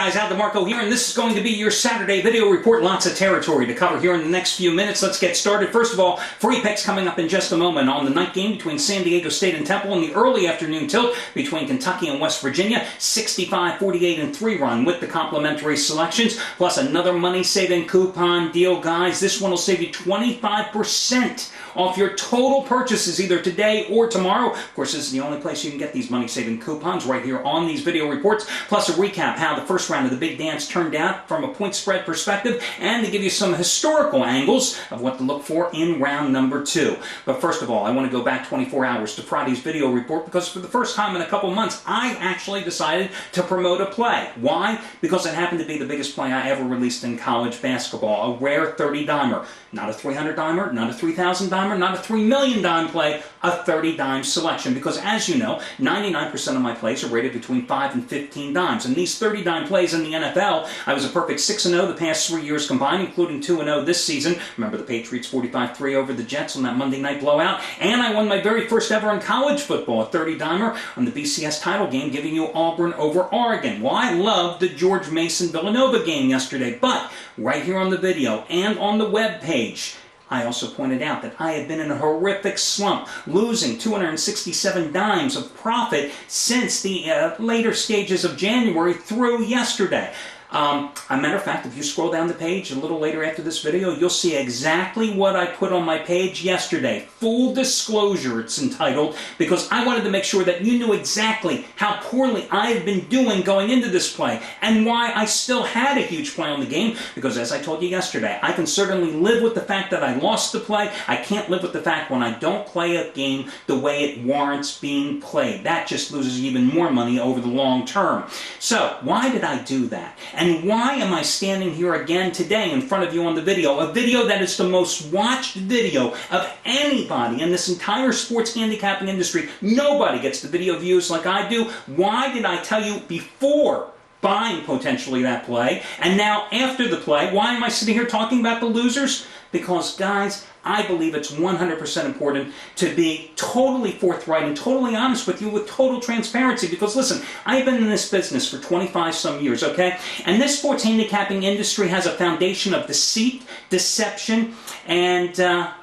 guys, Al DeMarco here, and this is going to be your Saturday video report. Lots of territory to cover here in the next few minutes. Let's get started. First of all, free picks coming up in just a moment on the night game between San Diego State and Temple, and the early afternoon tilt between Kentucky and West Virginia. 65, 48, and 3-run with the complimentary selections, plus another money-saving coupon deal, guys. This one will save you 25% off your total purchases either today or tomorrow. Of course, this is the only place you can get these money-saving coupons, right here on these video reports, plus a recap how the first round of the big dance turned out from a point spread perspective, and to give you some historical angles of what to look for in round number 2. But first of all, I want to go back 24 hours to Friday's video report, because for the first time in a couple months, I actually decided to promote a play. Why? Because it happened to be the biggest play I ever released in college basketball, a rare 30-dimer. Not a 300-dimer, not a 3,000-dimer, not a 3 million dime play, a 30-dime selection. Because as you know, 99% of my plays are rated between 5 and 15 dimes. And these 30-dime plays in the NFL, I was a perfect 6-0 the past 3 years combined, including 2-0 this season. Remember the Patriots 45-3 over the Jets on that Monday night blowout? And I won my very first ever in college football, a 30-dimer on the BCS title game, giving you Auburn over Oregon. Well, I loved the George Mason Villanova game yesterday, but right here on the video and on the web page, I also pointed out that I had been in a horrific slump, losing 267 dimes of profit since the later stages of January through yesterday. A matter of fact, if you scroll down the page a little later after this video, you'll see exactly what I put on my page yesterday. Full disclosure, it's entitled, because I wanted to make sure that you knew exactly how poorly I had been doing going into this play, and why I still had a huge play on the game, because as I told you yesterday, I can certainly live with the fact that I lost the play. I can't live with the fact when I don't play a game the way it warrants being played. That just loses even more money over the long term. So, why did I do that? And why am I standing here again today in front of you on the video? A video that is the most watched video of anybody in this entire sports handicapping industry. Nobody gets the video views like I do. Why did I tell you before buying potentially that play? And now after the play, why am I sitting here talking about the losers? Because, guys, I believe it's 100% important to be totally forthright and totally honest with you with total transparency. Because, listen, I've been in this business for 25-some years, okay? And this sports handicapping industry has a foundation of deceit, deception, and,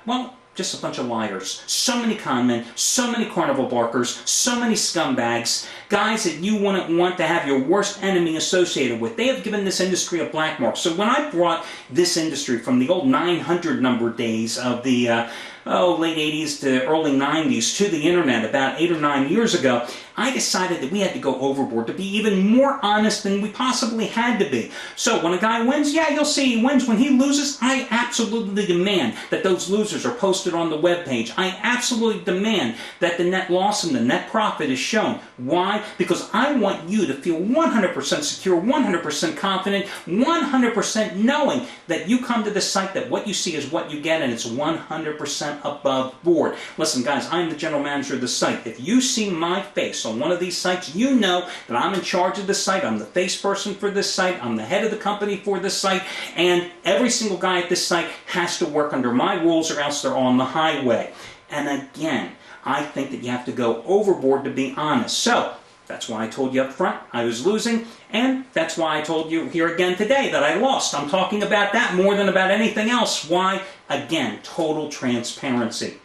well, just a bunch of liars. So many con men, so many carnival barkers, so many scumbags, guys that you wouldn't want to have your worst enemy associated with. They have given this industry a black mark. So when I brought this industry from the old 900 number days of the late 80s to early 90s to the internet about 8 or 9 years ago, I decided that we had to go overboard to be even more honest than we possibly had to be. So when a guy wins, yeah, you'll see he wins. When he loses, I absolutely demand that those losers are posted on the webpage. I absolutely demand that the net loss and the net profit is shown. Why? Because I want you to feel 100% secure, 100% confident, 100% knowing that you come to this site, that what you see is what you get, and it's 100% above board. Listen, guys, I'm the general manager of the site. If you see my face on one of these sites, you know that I'm in charge of the site. I'm the face person for this site. I'm the head of the company for this site. And every single guy at this site has to work under my rules, or else they're on the highway. And again, I think that you have to go overboard to be honest. So, that's why I told you up front I was losing, and that's why I told you here again today that I lost. I'm talking about that more than about anything else. Why? Again, total transparency.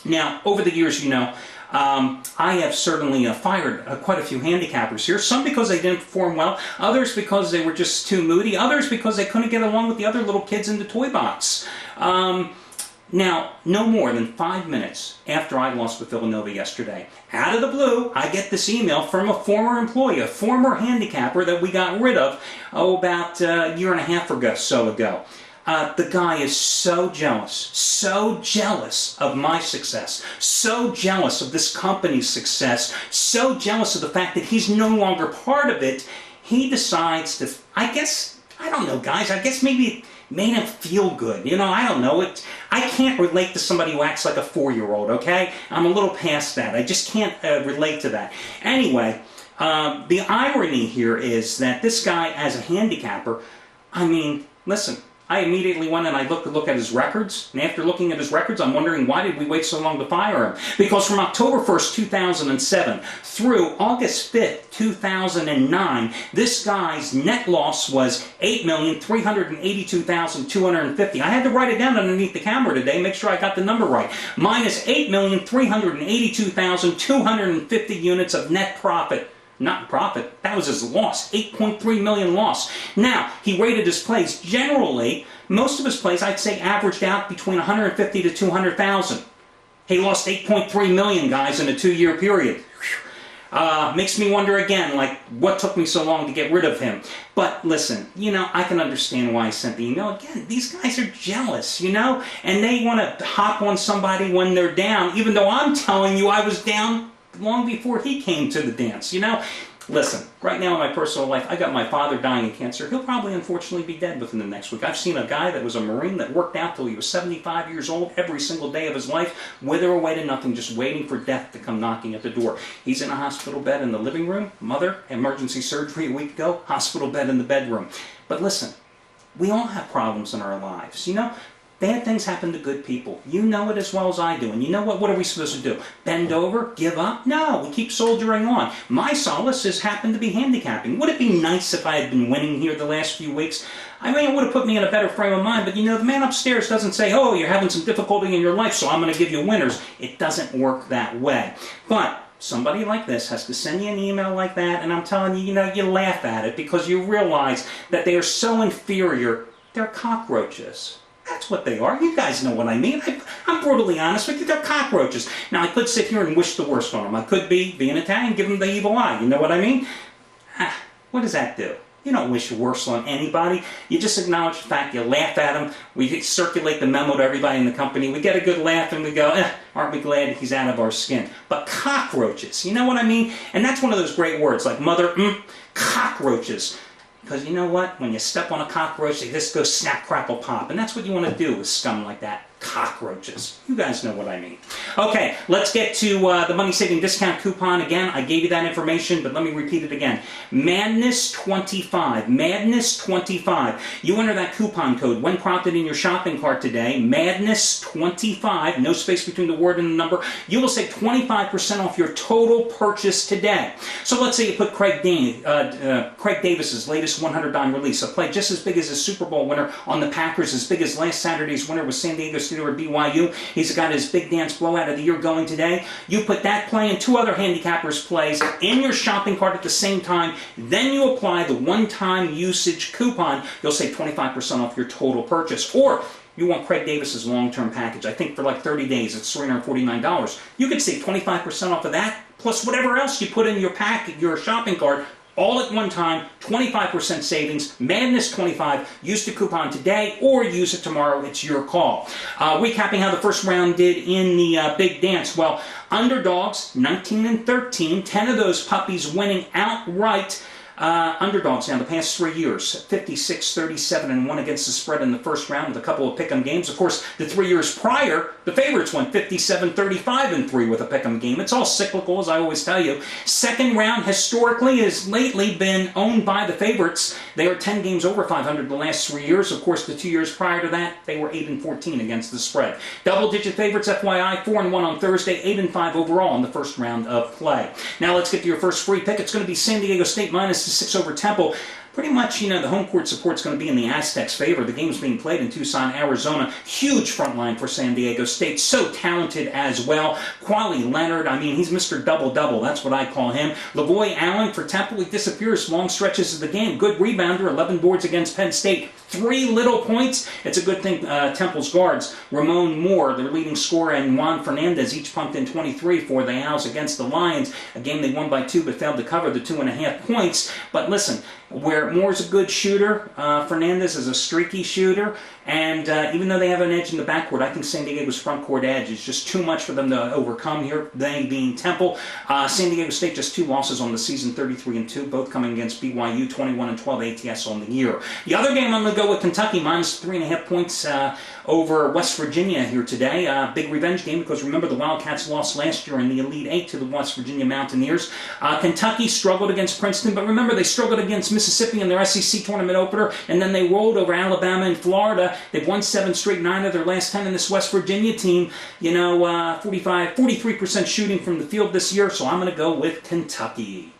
Now, over the years, you know, I have certainly fired quite a few handicappers here. Some because they didn't perform well, others because they were just too moody, others because they couldn't get along with the other little kids in the toy box. Now, no more than 5 minutes after I lost with Villanova yesterday, out of the blue, I get this email from a former employee, a former handicapper that we got rid of, about a year and a half or so ago. The guy is so jealous of my success, so jealous of this company's success, so jealous of the fact that he's no longer part of it. He decides to, I don't know, guys, I guess maybe it made him feel good. You know, I don't know. I can't relate to somebody who acts like a 4-year-old, okay? I'm a little past that. I just can't relate to that. Anyway, the irony here is that this guy, as a handicapper, I mean, listen, I immediately went and I look at his records, and after looking at his records, I'm wondering why did we wait so long to fire him? Because from October 1st, 2007 through August 5th, 2009, this guy's net loss was $8,382,250. I had to write it down underneath the camera today, make sure I got the number right. Minus 8,382,250 units of net profit. Not profit, that was his loss, 8.3 million loss. Now, he rated his plays. Generally, most of his plays, I'd say, averaged out between 150 to 200,000. He lost 8.3 million, guys, in a 2-year period. Makes me wonder again, like, what took me so long to get rid of him? But listen, I can understand why I sent the email. Again, these guys are jealous, and they want to hop on somebody when they're down, even though I'm telling you I was down long before he came to the dance, Listen, right now in my personal life, I got my father dying of cancer. He'll probably, unfortunately, be dead within the next week. I've seen a guy that was a Marine that worked out till he was 75 years old every single day of his life, wither away to nothing, just waiting for death to come knocking at the door. He's in a hospital bed in the living room. Mother, emergency surgery a week ago, hospital bed in the bedroom. But listen, we all have problems in our lives, Bad things happen to good people. You know it as well as I do. And you know what? What are we supposed to do? Bend over? Give up? No, we keep soldiering on. My solace has happened to be handicapping. Would it be nice if I had been winning here the last few weeks? I mean, it would have put me in a better frame of mind, but the man upstairs doesn't say, oh, you're having some difficulty in your life, so I'm going to give you winners. It doesn't work that way. But somebody like this has to send you an email like that, and I'm telling you, you laugh at it because you realize that they are so inferior, they're cockroaches. That's what they are. You guys know what I mean. I'm brutally honest with you. They're cockroaches. Now, I could sit here and wish the worst on them. I could be an Italian, give them the evil eye. You know what I mean? What does that do? You don't wish the worst on anybody. You just acknowledge the fact. You laugh at them. We circulate the memo to everybody in the company. We get a good laugh and we go, aren't we glad he's out of our skin? But cockroaches, you know what I mean? And that's one of those great words like mother, cockroaches. Because you know what? When you step on a cockroach, they just go snap, crackle, pop. And that's what you want to do with scum like that. Cockroaches. You guys know what I mean. Okay, let's get to the money-saving discount coupon again. I gave you that information, but let me repeat it again. Madness25. Madness25. You enter that coupon code when prompted in your shopping cart today. Madness25. No space between the word and the number. You will save 25% off your total purchase today. So let's say you put Craig Davis's latest 100 dime release, a play just as big as his Super Bowl winner on the Packers, as big as last Saturday's winner with San Diego State or BYU. He's got his big dance blowout of the year going today. You put that play and 2 other handicappers' plays in your shopping cart at the same time. Then you apply the one-time usage coupon. You'll save 25% off your total purchase. Or you want Craig Davis's long-term package. I think for like 30 days, it's $349. You could save 25% off of that, plus whatever else you put in your your shopping cart. All at one time, 25% savings, Madness25. Use the coupon today or use it tomorrow. It's your call. Recapping how the first round did in the big dance. Well, underdogs, 19-13, 10 of those puppies winning outright. Underdogs now the past 3 years, 56-37-1 against the spread in the first round with a couple of pick'em games. Of course, the 3 years prior, the favorites went 57-35-3 with a pick'em game. It's all cyclical, as I always tell you. Second round historically has lately been owned by the favorites. They are 10 games over 500 the last 3 years. Of course, the 2 years prior to that, they were 8-14 against the spread. Double-digit favorites, FYI, 4-1 on Thursday, 8-5 overall in the first round of play. Now let's get to your first free pick. It's going to be San Diego State minus 6 over Temple. Pretty much, the home court support's going to be in the Aztecs' favor. The game's being played in Tucson, Arizona. Huge front line for San Diego State. So talented as well. Quali Leonard, he's Mr. Double-Double. That's what I call him. Lavoy Allen for Temple. He disappears long stretches of the game. Good rebounder, 11 boards against Penn State. 3 little points. It's a good thing Temple's guards, Ramon Moore, their leading scorer, and Juan Fernandez each pumped in 23 for the Owls against the Lions. A game they won by 2 but failed to cover the 2.5 points. But listen, where Moore's a good shooter, Fernandez is a streaky shooter, and even though they have an edge in the backcourt, I think San Diego's front court edge is just too much for them to overcome here, they being Temple. San Diego State just 2 losses on the season, 33-2, both coming against BYU, 21-12 ATS on the year. The other game I'm going to go with Kentucky, minus 3.5 points over West Virginia here today. Big revenge game because remember the Wildcats lost last year in the Elite Eight to the West Virginia Mountaineers. Kentucky struggled against Princeton, but remember they struggled against Mississippi Mississippi in their SEC tournament opener, and then they rolled over Alabama and Florida. They've won 7 straight, 9 of their last 10 in this West Virginia team. 43% shooting from the field this year, so I'm going to go with Kentucky.